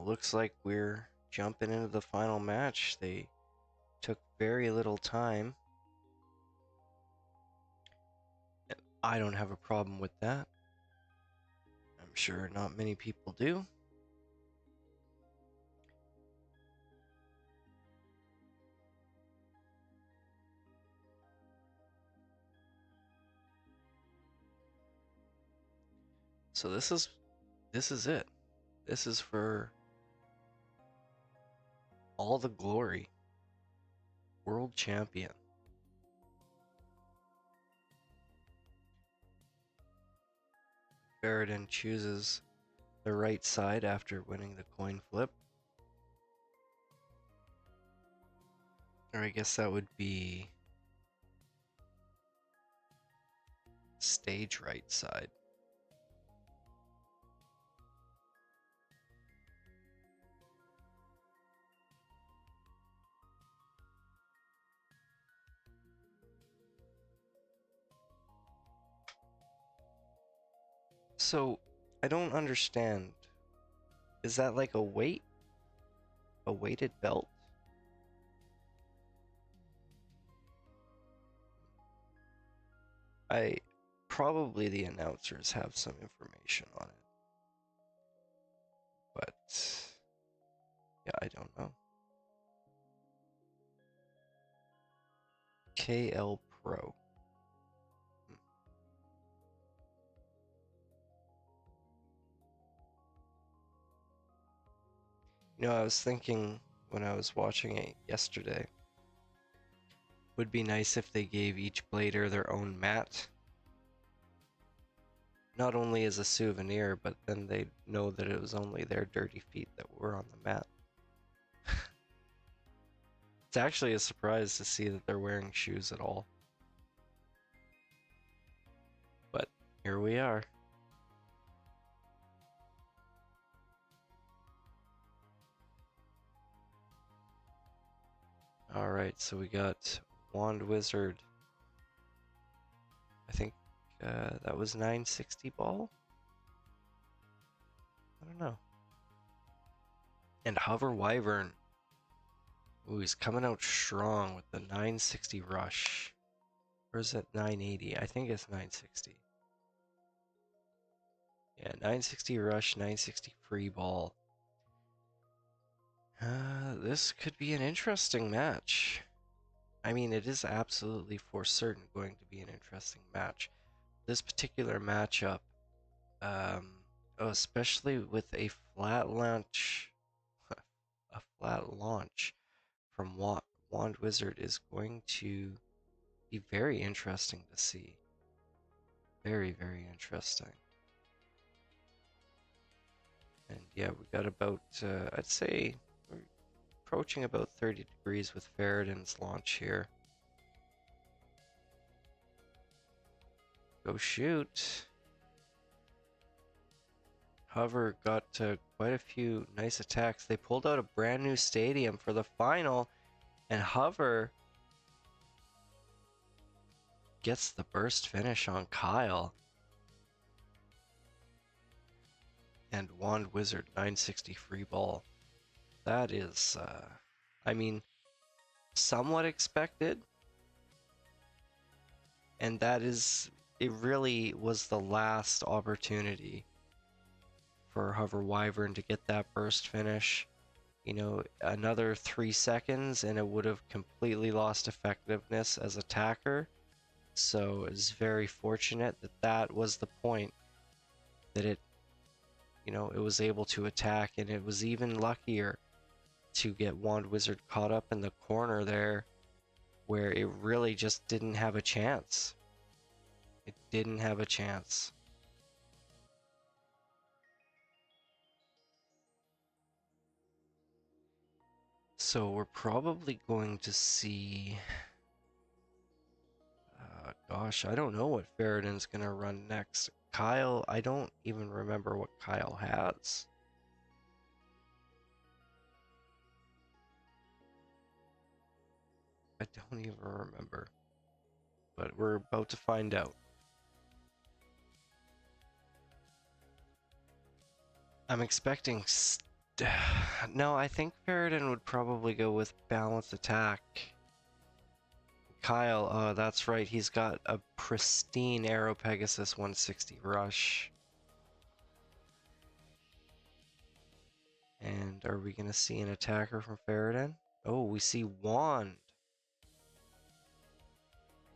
Well, looks like we're jumping into the final match. They took very little time. I don't have a problem with that. I'm sure not many people do. So this is it. This is for all the glory. World champion. Fahreddin chooses the right side after winning the coin flip. Or I guess that would be stage right side. So, I don't understand. Is that like a weight? A weighted belt? Probably the announcers have some information on it. But yeah, I don't know. KL Pro. You know, I was thinking when I was watching it yesterday, would be nice if they gave each blader their own mat. Not only as a souvenir, but then they'd know that it was only their dirty feet that were on the mat. It's actually a surprise to see that they're wearing shoes at all. But here we are. Alright, so we got Wand Wizard. I think that was 960 ball? I don't know. And Hover Wyvern. Ooh, he's coming out strong with the 960 rush. Or is it 980? I think it's 960. Yeah, 960 rush, 960 free ball. This could be an interesting match. I mean, it is absolutely for certain going to be an interesting match. This particular matchup, especially with a flat launch, from Wand Wizard is going to be very interesting to see. Very, very interesting. And yeah, we got about, I'd say, we're approaching about 30 degrees with Fahreddin's launch here. Go shoot. Hover got quite a few nice attacks. They pulled out a brand new stadium for the final, and Hover gets the burst finish on Kyle. And Wand Wizard 960 free ball. That is, I mean, somewhat expected. And that is, it really was the last opportunity for Hover Wyvern to get that burst finish. You know, another 3 seconds and it would have completely lost effectiveness as attacker. So it's very fortunate that that was the point that it, you know, it was able to attack, and it was even luckier to get Wand Wizard caught up in the corner there where it really just didn't have a chance. It didn't have a chance. So we're probably going to see... gosh, I don't know what Fahreddin's going to run next. Kyle, I don't even remember what Kyle has. I don't even remember. But we're about to find out. I'm expecting No, I think Fahreddin would probably go with balanced attack. Kyle, oh, that's right. He's got a pristine Aero Pegasus 160 rush. And are we going to see an attacker from Fahreddin? Oh, we see Wand.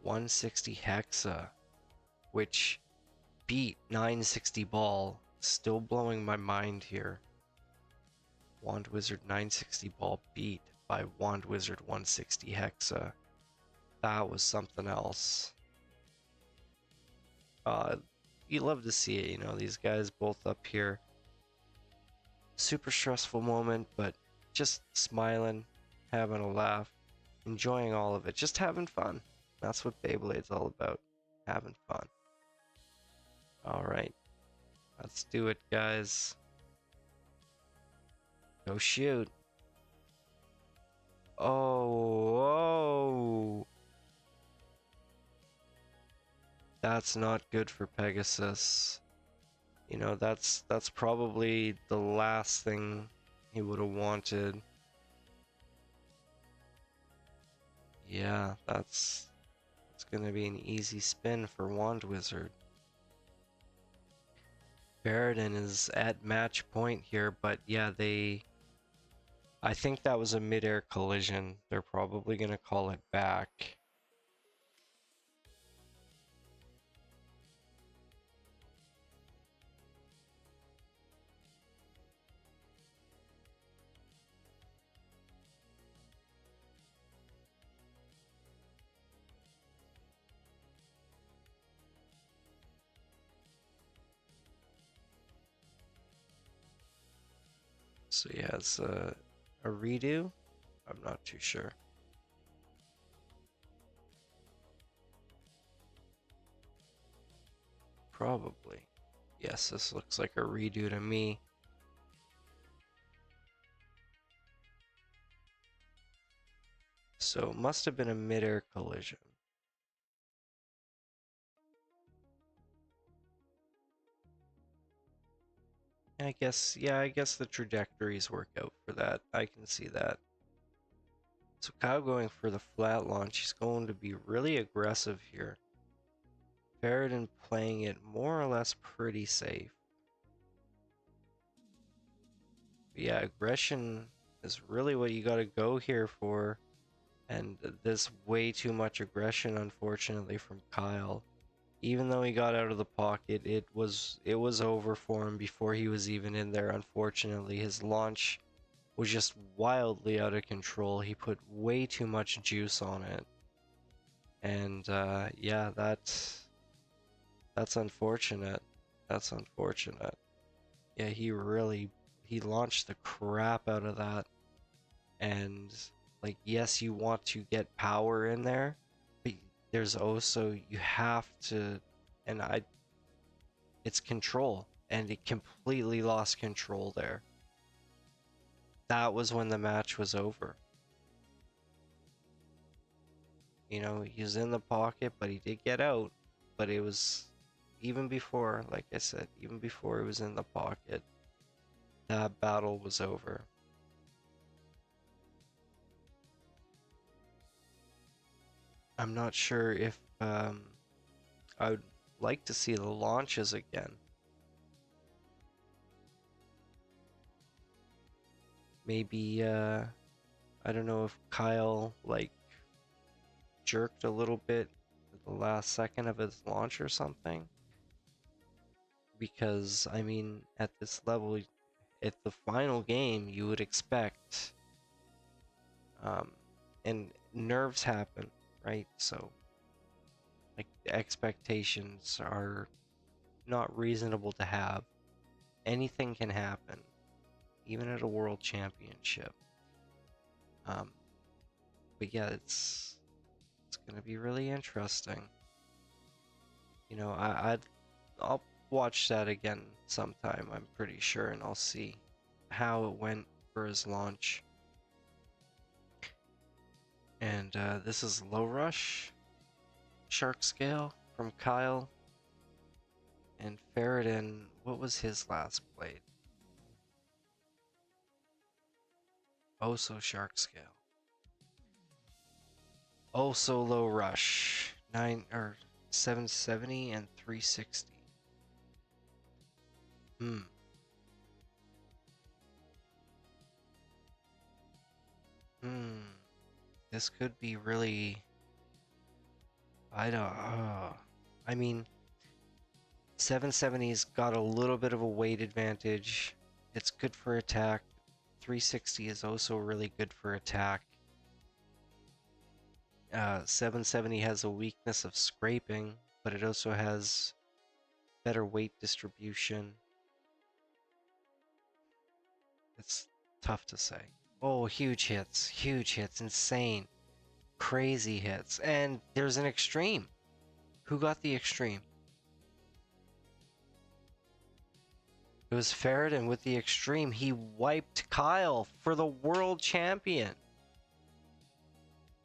160 Hexa, which beat 960 Ball. Still blowing my mind here. Wand Wizard 960 Ball beat by Wand Wizard 160 Hexa. That was something else. You love to see it, you know, these guys both up here. Super stressful moment, but just smiling, having a laugh, enjoying all of it, just having fun. That's what Beyblade's all about, having fun. Alright, let's do it, guys. Go shoot. Oh. That's not good for Pegasus. You know, that's probably the last thing he would have wanted. Yeah, it's gonna be an easy spin for Wand Wizard. Fahreddin is at match point here, but yeah, I think that was a mid-air collision. They're probably gonna call it back. So yeah, it's a redo? I'm not too sure. Probably. Yes, this looks like a redo to me. So it must have been a mid-air collision. I guess the trajectories work out for that. I can see that. So Kyle going for the flat launch. He's going to be really aggressive here. Fahreddin playing it more or less pretty safe. But yeah, aggression is really what you gotta go here for. And there's way too much aggression, unfortunately, from Kyle. Even though he got out of the pocket, it was over for him before he was even in there. Unfortunately, his launch was just wildly out of control. He put way too much juice on it, and yeah, that's unfortunate. That's unfortunate. Yeah, he launched the crap out of that, and like, yes, you want to get power in there, but there's also, you have to, and it's control, and it completely lost control there. That was when the match was over. You know, he was in the pocket, but he did get out. But it was, even before, like I said, even before he was in the pocket, that battle was over. I'm not sure if I would like to see the launches again. Maybe I don't know if Kyle like jerked a little bit at the last second of his launch or something. Because I mean, at this level, at the final game, you would expect, and nerves happen, right? So like, the expectations are not reasonable to have. Anything can happen, even at a world championship. But yeah, it's gonna be really interesting. You know, I'll watch that again sometime, I'm pretty sure, and I'll see how it went for his launch. And this is Low Rush, Shark Scale from Kyle. And Fahreddin, what was his last blade? Oso Shark Scale. Oso Low Rush. 770 and 360. Hmm. Hmm. This could be really. I don't. I mean, 770's got a little bit of a weight advantage. It's good for attack. 360 is also really good for attack. 770 has a weakness of scraping, but it also has better weight distribution. It's tough to say. Oh, huge hits, insane, crazy hits. And there's an extreme. Who got the extreme? It was Fahreddin with the extreme. He wiped Kyle for the world champion.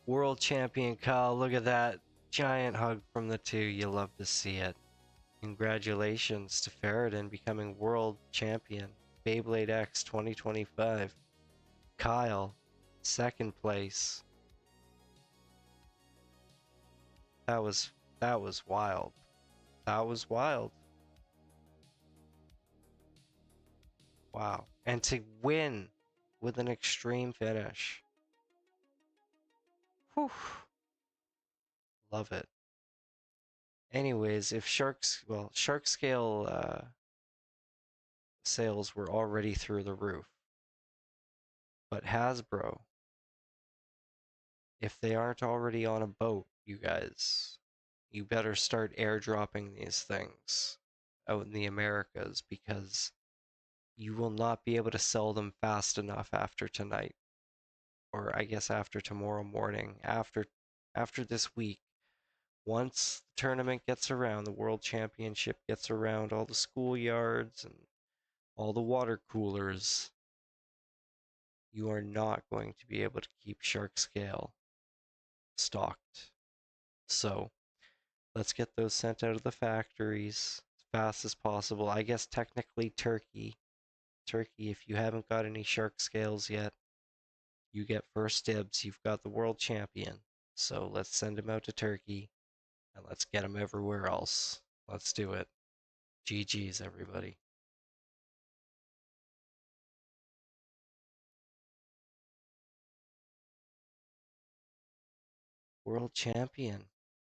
World champion Kyle, look at that. Giant hug from the two. You love to see it. Congratulations to Fahreddin becoming world champion. Beyblade X 2025. Kyle, second place. That was wild. That was wild. Wow. And to win with an extreme finish. Whew. Love it. Anyways, if shark scale sales were already through the roof, but Hasbro, if they aren't already on a boat, you guys, you better start airdropping these things out in the Americas because you will not be able to sell them fast enough after tonight, or I guess after tomorrow morning, after this week. Once the tournament gets around, the World Championship gets around, all the schoolyards and all the water coolers, you are not going to be able to keep Shark Scale stocked. So let's get those sent out of the factories as fast as possible. I guess technically Turkey, if you haven't got any Shark Scales yet, you get first dibs. You've got the world champion. So let's send him out to Turkey and let's get him everywhere else. Let's do it. GG's, everybody. World champion.